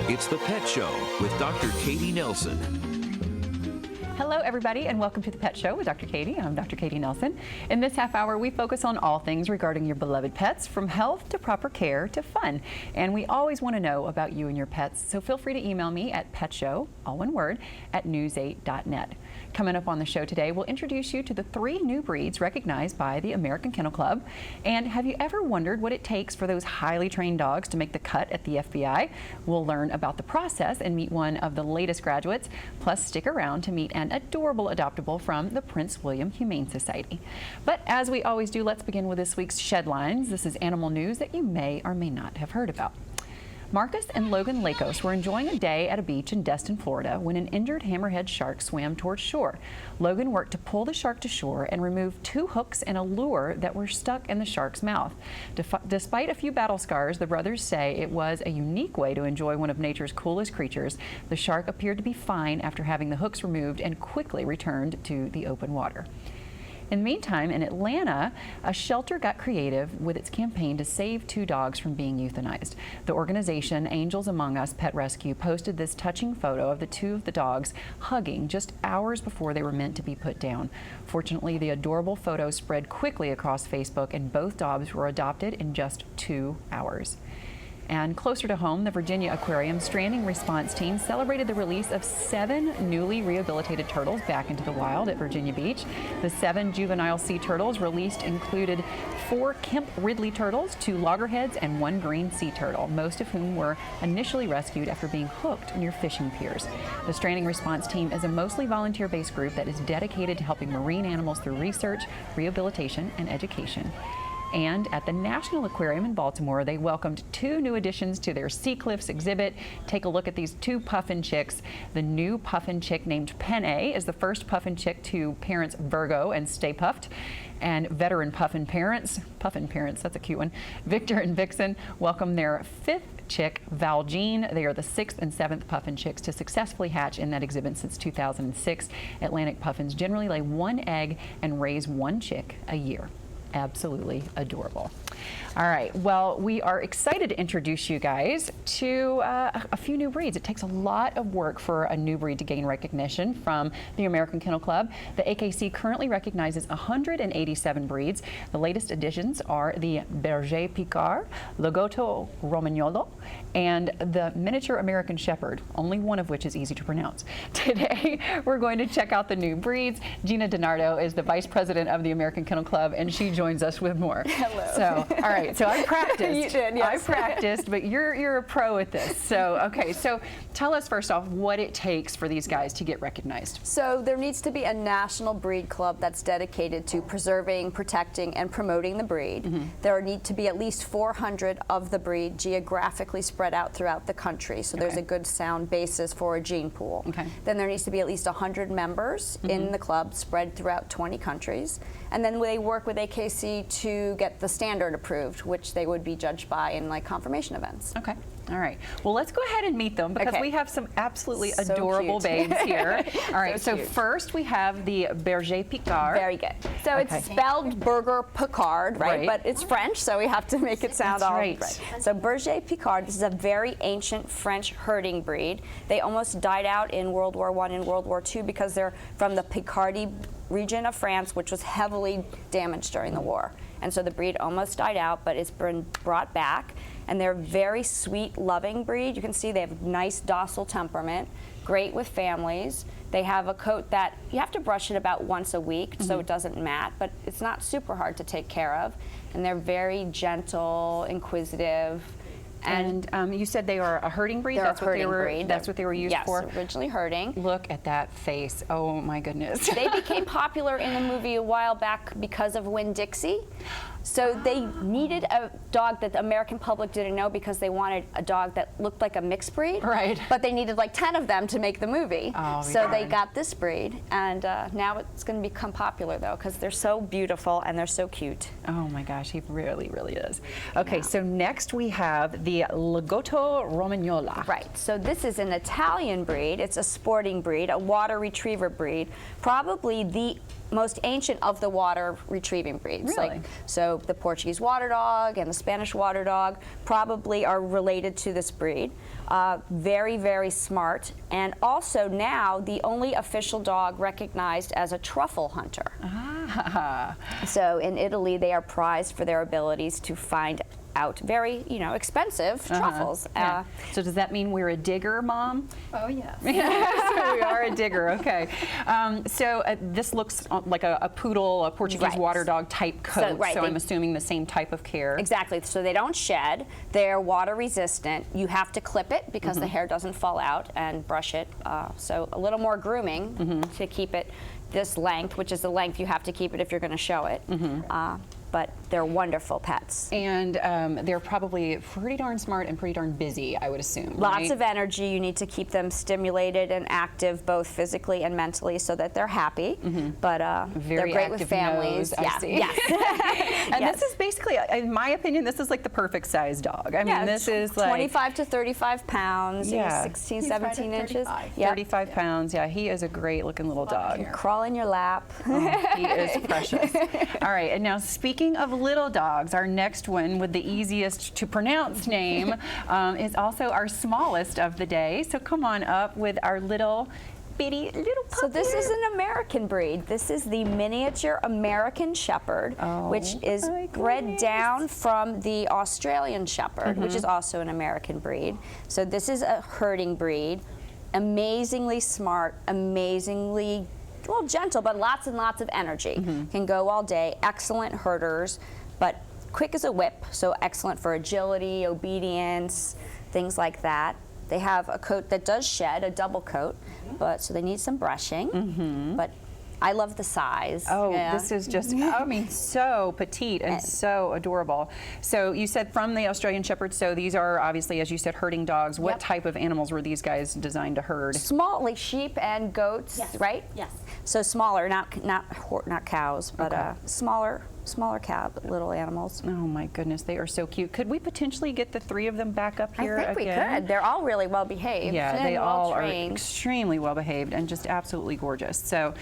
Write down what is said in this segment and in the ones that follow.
It's The Pet Show with Dr. Katie Nelson. Hello, everybody, and welcome to The Pet Show with Dr. Katie. I'm Dr. Katie Nelson. In this half hour, we focus on all things regarding your beloved pets, from health to proper care to fun. And we always want to know about you and your pets, so feel free to email me at petshow, all one word, at news8.net. Coming up on the show today, we'll introduce you to the 3 new breeds recognized by the American Kennel Club. And have you ever wondered what it takes for those highly trained dogs to make the cut at the FBI? We'll learn about the process and meet one of the latest graduates. Plus, stick around to meet an adorable adoptable from the Prince William Humane Society. But as we always do, let's begin with this week's Shedlines. This is animal news that you may or may not have heard about. Marcus and Logan Lakos were enjoying a day at a beach in Destin, Florida, when an injured hammerhead shark swam towards shore. Logan worked to pull the shark to shore and remove 2 hooks and a lure that were stuck in the shark's mouth. Despite a few battle scars, the brothers say it was a unique way to enjoy one of nature's coolest creatures. The shark appeared to be fine after having the hooks removed and quickly returned to the open water. In the meantime, in Atlanta, a shelter got creative with its campaign to save 2 dogs from being euthanized. The organization Angels Among Us Pet Rescue posted this touching photo of the 2 of the dogs hugging just hours before they were meant to be put down. Fortunately, the adorable photo spread quickly across Facebook, and both dogs were adopted in just 2 hours. And closer to home, the Virginia Aquarium Stranding Response Team celebrated the release of 7 newly rehabilitated turtles back into the wild at Virginia Beach. The 7 juvenile sea turtles released included 4 Kemp Ridley turtles, 2 loggerheads, and 1 green sea turtle, most of whom were initially rescued after being hooked near fishing piers. The Stranding Response Team is a mostly volunteer-based group that is dedicated to helping marine animals through research, rehabilitation, and education. And at the National Aquarium in Baltimore, they welcomed 2 new additions to their Sea Cliffs exhibit. Take a look at these 2 puffin chicks. The new puffin chick named Penne is the first puffin chick to parents Virgo and Stay Puffed. And veteran puffin parents, that's a cute one, Victor and Vixen, welcome their 5th chick, Valjean. They are the 6th and 7th puffin chicks to successfully hatch in that exhibit since 2006. Atlantic puffins generally lay 1 egg and raise 1 chick a year. Absolutely adorable. All right, well, we are excited to introduce you guys to a few new breeds. It takes a lot of work for a new breed to gain recognition from the American Kennel Club. The AKC currently recognizes 187 breeds. The latest additions are the Berger Picard, Lagotto Romagnolo, and the Miniature American Shepherd, only one of which is easy to pronounce. Today, we're going to check out the new breeds. Gina DiNardo is the Vice President of the American Kennel Club, and she joins us with more. Hello. So, all right, so I practiced. You did, yes. I practiced, but you're a pro at this. So, okay, so tell us first off what it takes for these guys to get recognized. So there needs to be a national breed club that's dedicated to preserving, protecting, and promoting the breed. There need to be at least 400 of the breed geographically spread out throughout the country. So there's a good sound basis for a gene pool. Then there needs to be at least 100 members in the club spread throughout 20 countries. And then they work with AKC to get the standard approved, which they would be judged by in like confirmation events. Okay. All right. Well, let's go ahead and meet them because we have some absolutely adorable babes here. All right. So first we have the Berger Picard. Very good. So it's spelled Berger Picard, right? But it's French, so we have to make it sound all right. So Berger Picard, this is a very ancient French herding breed. They almost died out in World War I and World War II because they're from the Picardy region of France, which was heavily damaged during the war. And so the breed almost died out, but it's been brought back. And they're a very sweet, loving breed. You can see they have nice, docile temperament, great with families. They have a coat that you have to brush it about once a week so it doesn't mat, but it's not super hard to take care of. And they're very gentle, inquisitive. And you said they are a herding breed? They're That's a what herding they were. breed. That's what they were used for? Yes, originally herding. Look at that face. Oh my goodness. They became popular in a movie a while back because of Winn-Dixie. So they needed a dog that the American public didn't know because they wanted a dog that looked like a mixed breed. Right. But they needed like 10 of them to make the movie. Oh, so they got this breed, and now it's going to become popular though because they're so beautiful and they're so cute. Oh my gosh, he really, really is. Okay, so next we have the Lagotto Romagnola. Right, so this is an Italian breed. It's a sporting breed, a water retriever breed, probably the most ancient of the water retrieving breeds. Really? So the Portuguese water dog and the Spanish water dog probably are related to this breed. Very, very smart, and also now the only official dog recognized as a truffle hunter. Ah. So in Italy, they are prized for their abilities to find out very, expensive truffles. Yeah. So does that mean we're a digger, Mom? Oh, yes. So we are a digger, okay. This looks like a poodle, a Portuguese water dog type coat, so I'm assuming the same type of care. Exactly, so they don't shed, they're water resistant. You have to clip it because the hair doesn't fall out, and brush it. So a little more grooming to keep it this length, which is the length you have to keep it if you're going to show it. But they're wonderful pets. And they're probably pretty darn smart and pretty darn busy, I would assume. Lots of energy. You need to keep them stimulated and active, both physically and mentally, so that they're happy. But they're great with families. Nose, I see. Yes. And this is basically, in my opinion, this is like the perfect size dog. I mean, this is like 25 to 35 pounds. Yeah. 16, He's 17 right at inches. 35. 35 pounds. Yeah, he is a great looking little dog. Crawl in your lap. Oh, he is precious. All right, and now speaking of little dogs, our next one with the easiest to pronounce name is also our smallest of the day. So come on up with our little bitty little puppy. So this is an American breed. This is the miniature American Shepherd, which is bred down from the Australian Shepherd, which is also an American breed. So this is a herding breed. Amazingly smart, amazingly gentle, but lots and lots of energy. Can go all day. Excellent herders, but quick as a whip. So excellent for agility, obedience, things like that. They have a coat that does shed, a double coat, but so they need some brushing. But I love the size. Oh, this is just, I mean, so petite and so adorable. So you said from the Australian Shepherd, so these are obviously, as you said, herding dogs. What type of animals were these guys designed to herd? Small, like sheep and goats, right? Yes. So smaller, not cows, but smaller little animals. Oh my goodness, they are so cute. Could we potentially get the three of them back up here I think again? we could. They're all really well behaved. Yeah, and they all are trained. extremely well behaved and just absolutely gorgeous. So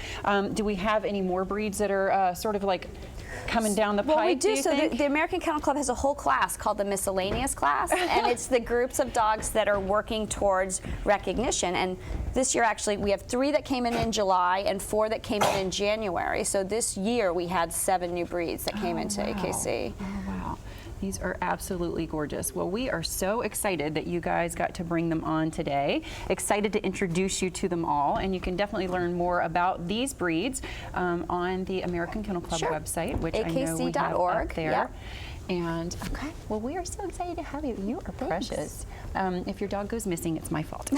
do we have any more breeds that are sort of like coming down the pipe? Well, we do. You So think? the American Kennel Club has a whole class called the miscellaneous class, and it's the groups of dogs that are working towards recognition. And this year, actually, we have 3 that came in July and 4 that came in January. So this year, we had 7 new breeds that came into AKC. Oh, wow. These are absolutely gorgeous. Well, we are so excited that you guys got to bring them on today. Excited to introduce you to them all, and you can definitely learn more about these breeds on the American Kennel Club website, which I know we have up there. Yep. And well, we are so excited to have you. You are precious. If your dog goes missing, it's my fault.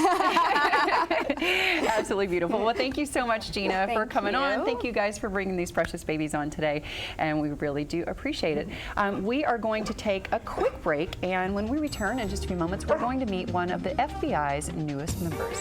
Absolutely beautiful. Well, thank you so much, Gina, for coming on. Thank you guys for bringing these precious babies on today, and we really do appreciate it. We are going to take a quick break, and when we return in just a few moments, we're going to meet one of the FBI's newest members.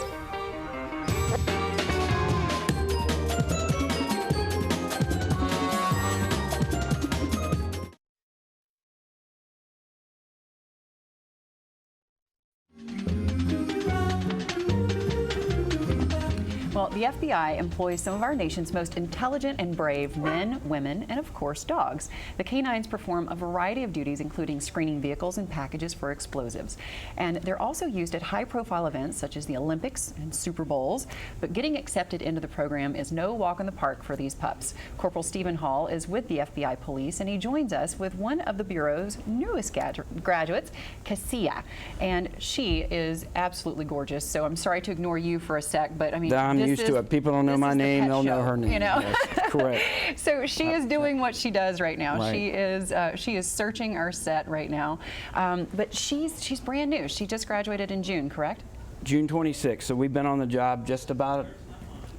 Well, the FBI employs some of our nation's most intelligent and brave men, women, and of course dogs. The canines perform a variety of duties, including screening vehicles and packages for explosives. And they're also used at high-profile events such as the Olympics and Super Bowls. But getting accepted into the program is no walk in the park for these pups. Corporal Stephen Hall is with the FBI Police, and he joins us with one of the Bureau's newest graduates, Cassia. And she is absolutely gorgeous. So I'm sorry to ignore you for a sec, but I mean, I'm used to it. People don't know my name, they'll know her name. You know? Yes, correct. So she is doing what she does right now. Right. She is searching our set right now. But she's brand new. She just graduated in June, correct? June 26th. So we've been on the job just about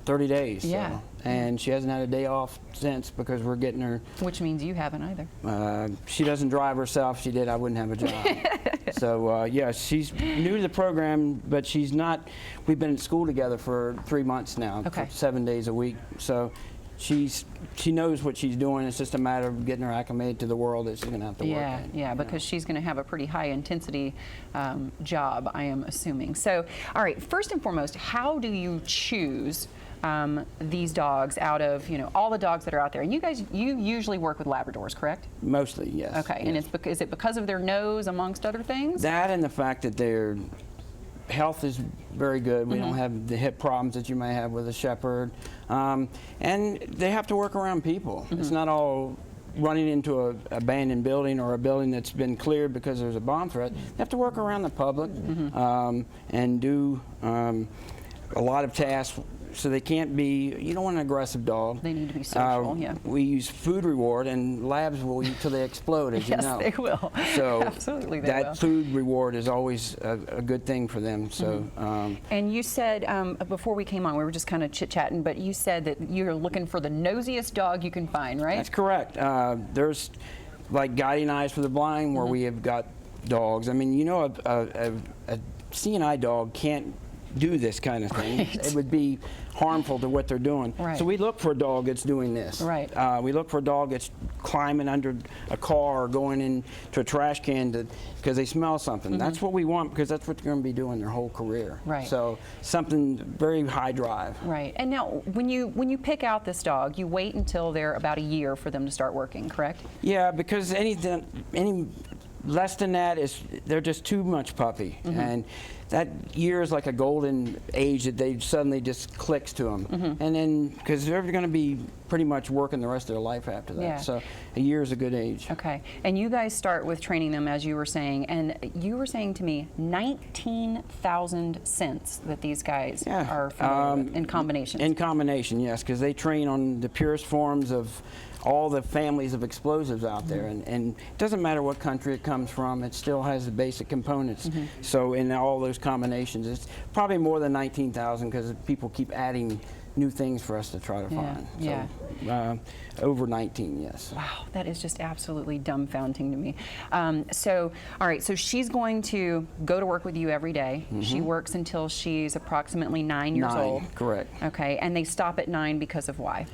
30 days. Yeah. So. And she hasn't had a day off since because we're getting her. Which means you haven't either. She doesn't drive herself. She did, I wouldn't have a job. So yeah, she's new to the program, but she's not. We've been in school together for 3 months now, Okay. 7 days a week. So she knows what she's doing. It's just a matter of getting her acclimated to the world that she's going to have to work in. Yeah, because she's going to have a pretty high intensity job, I am assuming. So, all right, first and foremost, how do you choose these dogs out of, you know, all the dogs that are out there? And you usually work with Labradors, correct? Mostly, yes. Okay, yes. and is it because of their nose, amongst other things? That and the fact that their health is very good. We don't have the hip problems that you may have with a shepherd. And they have to work around people. It's not all running into an abandoned building or a building that's been cleared because there's a bomb threat. They have to work around the public and do a lot of tasks. So they can't be, you don't want an aggressive dog. They need to be social, yeah. We use food reward, and labs will eat till they explode, as you know. Yes, they will. So absolutely they that will. food reward is always a good thing for them. So. And you said, before we came on, we were just kind of chit-chatting, but you said that you're looking for the nosiest dog you can find, right? That's correct. There's like Guiding Eyes for the Blind, where we have got dogs. I mean, you know, a CNI dog can't do this kind of thing. Right. It would be harmful to what they're doing. Right. So we look for a dog that's doing this. Right. We look for a dog that's climbing under a car or going into a trash can because they smell something. That's what we want, because that's what they're going to be doing their whole career. Right. So something very high drive. Right. And now, when you pick out this dog, you wait until they're about a year for them to start working, correct? Yeah, because any less than that they're just too much puppy, and that year is like a golden age that they suddenly just clicks to them, and then because they're going to be pretty much working the rest of their life after that. Yeah. So a year is a good age. Okay. And you guys start with training them, as you were saying, and you were saying to me 19,000 scents that these guys are familiar with in combination. In combination, yes, because they train on the purest forms of all the families of explosives out there, and it doesn't matter what country it comes from, it still has the basic components. So in all those combinations, it's probably more than 19,000, because people keep adding new things for us to try to find. So, over 19, yes. Wow, that is just absolutely dumbfounding to me. So, all right, so she's going to go to work with you every day. She works until she's approximately 9 years old. Correct. Okay, and they stop at 9 because of why?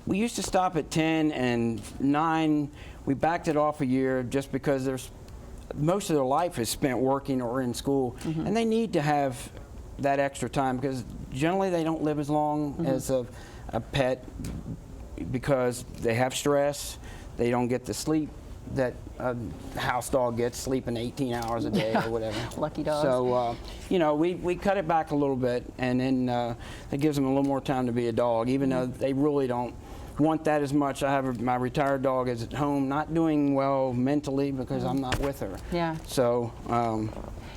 We used to stop at 10 and 9. We backed it off a year just because most of their life is spent working or in school, and they need to have that extra time, because generally they don't live as long as a pet, because they have stress, they don't get the sleep that a house dog gets, sleeping 18 hours a day or whatever. Lucky dogs. So, you know, we cut it back a little bit, and then it gives them a little more time to be a dog, even though they really don't want that as much. I have my retired dog is at home, not doing well mentally because I'm not with her. Yeah. So.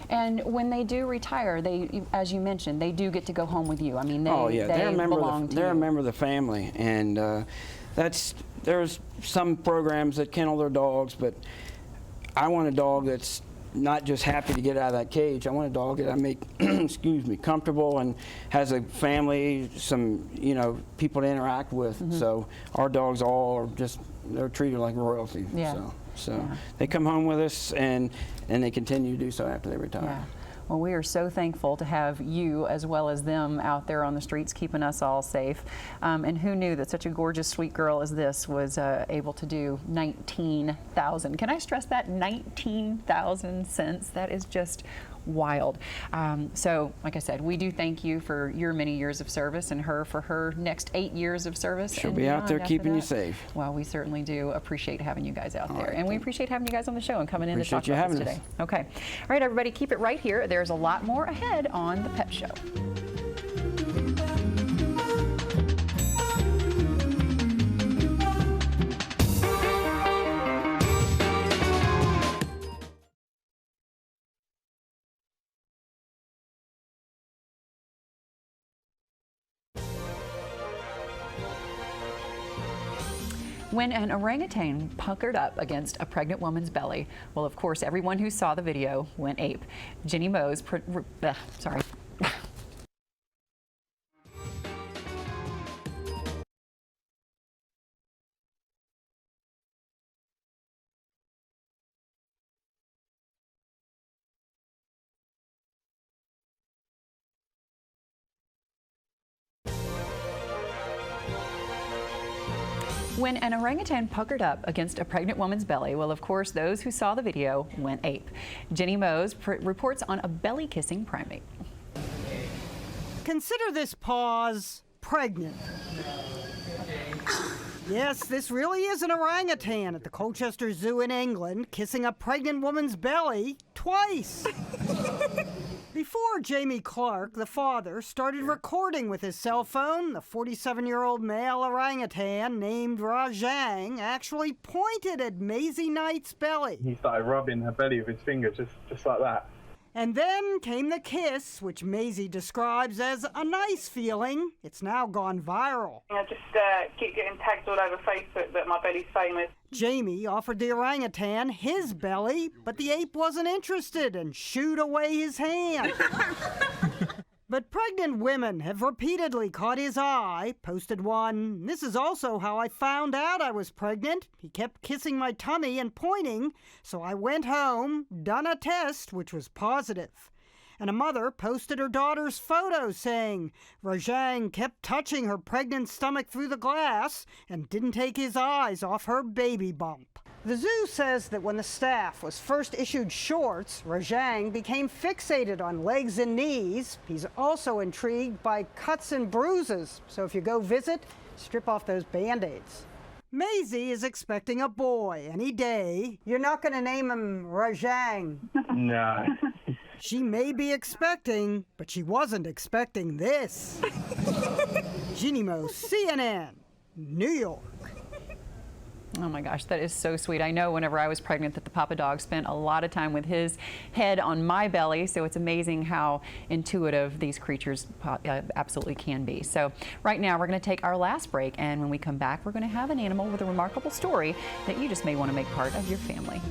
And when they do retire, they, as you mentioned, they do get to go home with you. I mean, they, they're they're a member of the family, and there's some programs that kennel their dogs, but I want a dog that's not just happy to get out of that cage. I want a dog that I make, excuse me, comfortable and has a family, some, you know, people to interact with. So our dogs all are they're treated like royalty. Yeah. So they come home with us, and they continue to do so after they retire. Yeah. Well, we are so thankful to have you as well as them out there on the streets keeping us all safe. And who knew that such a gorgeous, sweet girl as this was able to do 19,000. Can I stress that? 19,000 cents. That is just wild. So, like I said, we do thank you for your many years of service, and her for her next 8 years of service. She'll be out there keeping you safe. Well, we certainly do appreciate having you guys out there. Right, and we appreciate having you guys on the show and coming in to talk Appreciate you about this having today. Okay. All right, everybody, keep it right here. There's a lot more ahead on The Pet Show. When an orangutan puckered up against a pregnant woman's belly, well, of course, everyone who saw the video went ape. Jenny Mose, sorry. When an orangutan puckered up against a pregnant woman's belly, well, of course, those who saw the video went ape. Jenny Mose reports on a belly-kissing primate. Consider this pause pregnant. Yes, this really is an orangutan at the Colchester Zoo in England, kissing a pregnant woman's belly twice. Before Jamie Clark, the father, started recording with his cell phone, the 47-year-old male orangutan named Rajang actually pointed at Maisie Knight's belly. He started rubbing her belly with his finger, just like that. And then came the kiss, which Maisie describes as a nice feeling. It's now gone viral. I just keep getting tagged all over Facebook that my belly's famous. Jamie offered the orangutan his belly, but the ape wasn't interested and shooed away his hand. But pregnant women have repeatedly caught his eye, posted one, "This is also how I found out I was pregnant. He kept kissing my tummy and pointing, so I went home, done a test, which was positive." And a mother posted her daughter's photo saying, "Rajang kept touching her pregnant stomach through the glass and didn't take his eyes off her baby bump." The zoo says that when the staff was first issued shorts, Rajang became fixated on legs and knees. He's also intrigued by cuts and bruises, so if you go visit, strip off those Band-Aids. Maisie is expecting a boy any day. You're not going to name him Rajang. No. She may be expecting, but she wasn't expecting this. Jenny Mose, CNN, New York. Oh my gosh, that is so sweet. I know whenever I was pregnant that the Papa Dog spent a lot of time with his head on my belly, so it's amazing how intuitive these creatures absolutely can be. So right now we're going to take our last break, and when we come back we're going to have an animal with a remarkable story that you just may want to make part of your family.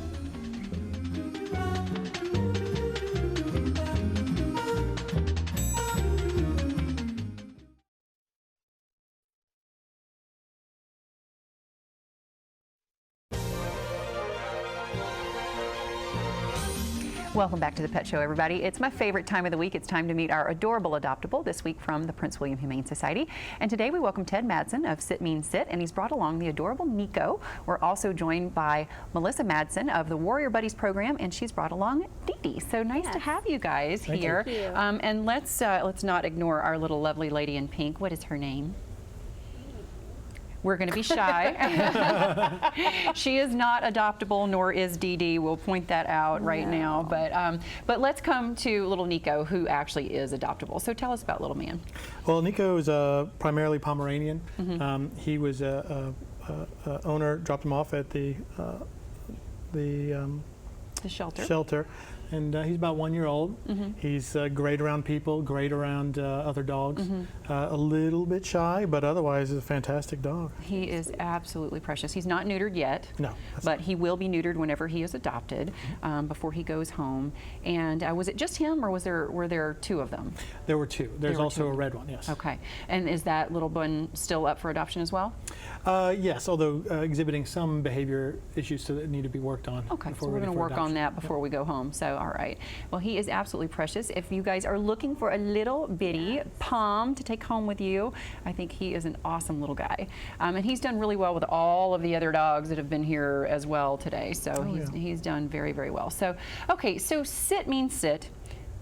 Welcome back to the Pet Show, everybody. It's my favorite time of the week. It's time to meet our adorable adoptable, this week from the Prince William Humane Society. And today we welcome Ted Madsen of Sit Mean Sit, and he's brought along the adorable Nico. We're also joined by Melissa Madsen of the Warrior Buddies program, and she's brought along Dee Dee. So nice to have you guys here. Thank you. And let's not ignore our little lovely lady in pink. What is her name? We're going to be shy. She is not adoptable, nor is Dee Dee. We'll point that out right now. But let's come to little Nico, who actually is adoptable. So tell us about little man. Well, Nico is primarily Pomeranian. He was a owner dropped him off at the shelter. And he's about 1 year old. He's great around people, great around other dogs. A little bit shy, but otherwise is a fantastic dog. He is absolutely precious. He's not neutered yet. No. But he will be neutered whenever he is adopted, before he goes home. And was it just him, or were there two of them? There were two. There's also a red one, yes. Okay. And is that little one still up for adoption as well? Yes, although exhibiting some behavior issues that need to be worked on. Okay, so we're going to work on that before we go home. So, all right. Well, he is absolutely precious. If you guys are looking for a little bitty Pom to take home with you, I think he is an awesome little guy. And he's done really well with all of the other dogs that have been here as well today. So he's done very, very well. So, okay, so Sit Mean Sit.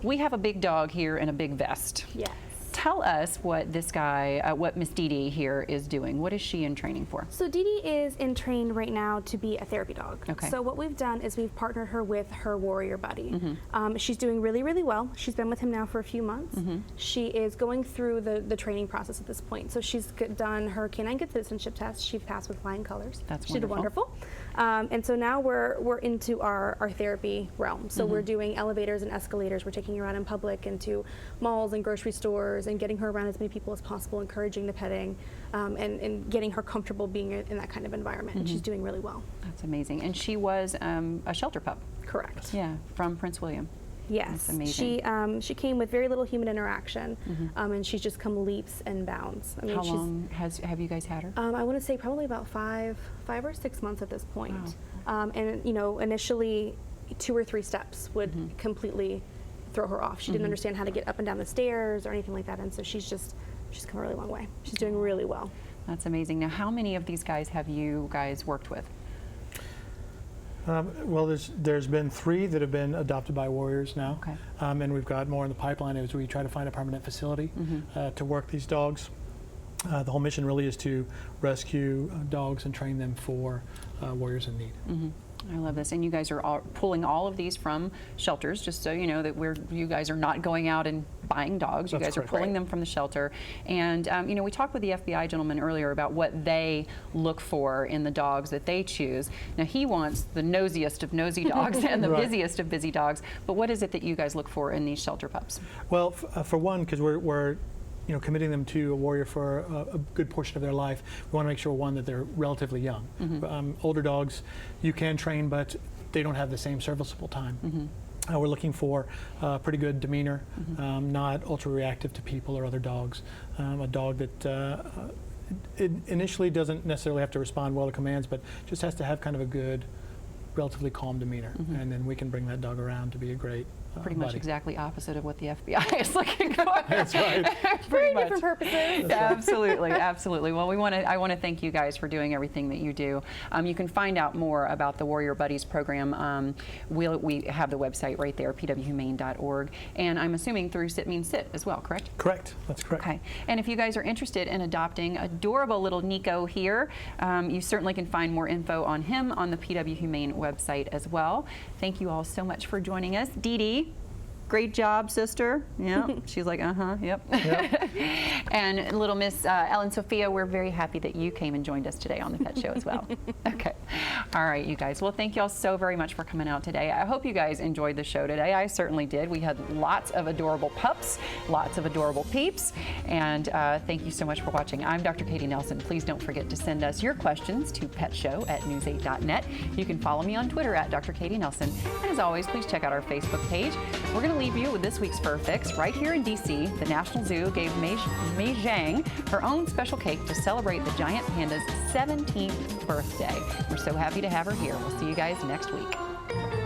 We have a big dog here in a big vest. Yes. Tell us what this guy, what Miss Dee Dee here is doing. What is she in training for? So Dee Dee is in train right now to be a therapy dog. Okay. So what we've done is we've partnered her with her Warrior Buddy. She's doing really, really well. She's been with him now for a few months. She is going through the training process at this point. So she's done her canine good citizenship test. She passed with flying colors. That's she did wonderful. And so now we're into our therapy realm. So we're doing elevators and escalators. We're taking her out in public into malls and grocery stores and getting her around as many people as possible, encouraging the petting, and getting her comfortable being in that kind of environment. And she's doing really well. That's amazing. And she was a shelter pup. Correct. Yeah, from Prince William. Yes. That's amazing. She came with very little human interaction, and she's just come leaps and bounds. I mean, how long have you guys had her? I want to say probably about five or 6 months at this point. Wow. And initially 2 or 3 steps would completely throw her off. She didn't understand how to get up and down the stairs or anything like that, and so she's come a really long way. She's doing really well. That's amazing. Now, how many of these guys have you guys worked with? Well, there's been 3 that have been adopted by Warriors now, Okay. And we've got more in the pipeline as we try to find a permanent facility to work these dogs. The whole mission really is to rescue dogs and train them for Warriors in Need. I love this. And you guys are pulling all of these from shelters, just so you know that you guys are not going out and buying dogs. You guys are pulling them from the shelter. And you know, we talked with the FBI gentleman earlier about what they look for in the dogs that they choose. Now, he wants the nosiest of nosy dogs and the busiest of busy dogs. But what is it that you guys look for in these shelter pups? Well, for one, because we're committing them to a Warrior for a good portion of their life, we want to make sure, one, that they're relatively young. Older dogs you can train, but they don't have the same serviceable time. We're looking for pretty good demeanor, not ultra-reactive to people or other dogs. A dog that initially doesn't necessarily have to respond well to commands, but just has to have kind of a good, relatively calm demeanor. And then we can bring that dog around to be a great Pretty much exactly opposite of what the FBI is looking for. That's right. Pretty much. Different purposes. Absolutely, absolutely. Well, I want to thank you guys for doing everything that you do. You can find out more about the Warrior Buddies program. We have the website right there, pwhumane.org, and I'm assuming through Sit Means Sit as well, correct? Correct. That's correct. Okay. And if you guys are interested in adopting adorable little Nico here, you certainly can find more info on him on the PW Humane website as well. Thank you all so much for joining us. Dee Dee, great job, sister. Yeah, she's like, yep. And little Miss Ellen Sophia, we're very happy that you came and joined us today on the Pet Show as well. Okay. All right, you guys. Well, thank you all so very much for coming out today. I hope you guys enjoyed the show today. I certainly did. We had lots of adorable pups, lots of adorable peeps, and thank you so much for watching. I'm Dr. Katie Nelson. Please don't forget to send us your questions to petshow@news8.net. You can follow me on Twitter @Dr. Katie Nelson. And as always, please check out our Facebook page. We're going to leave you with this week's Fur Fix. Right here in D.C., the National Zoo gave Mei Zhang her own special cake to celebrate the giant panda's 17th birthday. We're so happy to have her here. We'll see you guys next week.